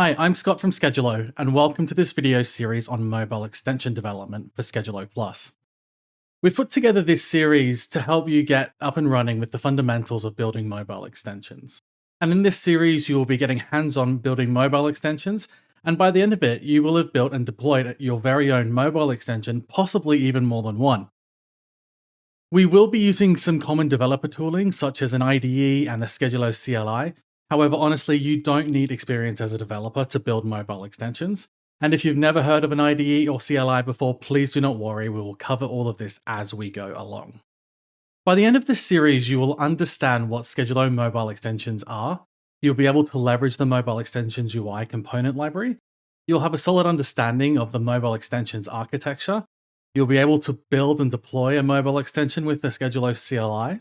Hi, I'm Scott from Skedulo, and welcome to this video series on mobile extension development for Skedulo Plus. We've put together this series to help you get up and running with the fundamentals of building mobile extensions. And in this series, you will be getting hands-on building mobile extensions, and by the end of it, you will have built and deployed your very own mobile extension, possibly even more than one. We will be using some common developer tooling, such as an IDE and the Skedulo CLI. However, honestly, you don't need experience as a developer to build mobile extensions. And if you've never heard of an IDE or CLI before, please do not worry, we will cover all of this as we go along. By the end of this series, you will understand what Skedulo mobile extensions are. You'll be able to leverage the mobile extensions UI component library. You'll have a solid understanding of the mobile extensions architecture. You'll be able to build and deploy a mobile extension with the Skedulo CLI,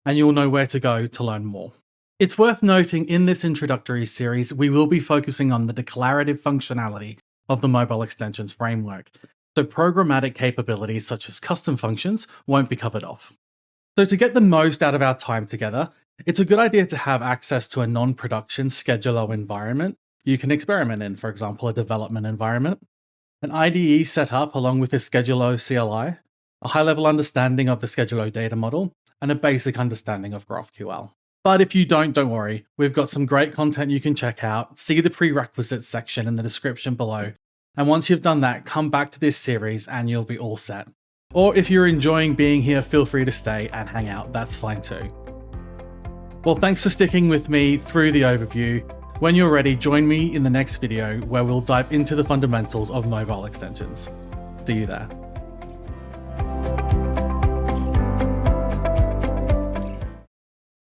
and you'll know where to go to learn more. It's worth noting in this introductory series, we will be focusing on the declarative functionality of the mobile extensions framework, so programmatic capabilities such as custom functions won't be covered off. So to get the most out of our time together, it's a good idea to have access to a non-production Skedulo environment you can experiment in, for example, a development environment, an IDE set up along with the Skedulo CLI, a high-level understanding of the Skedulo data model, and a basic understanding of GraphQL. But if you don't worry, we've got some great content you can check out, see the prerequisites section in the description below, and once you've done that, come back to this series and you'll be all set. Or if you're enjoying being here, feel free to stay and hang out, that's fine too. Well, thanks for sticking with me through the overview. When you're ready, join me in the next video where we'll dive into the fundamentals of mobile extensions. See you there.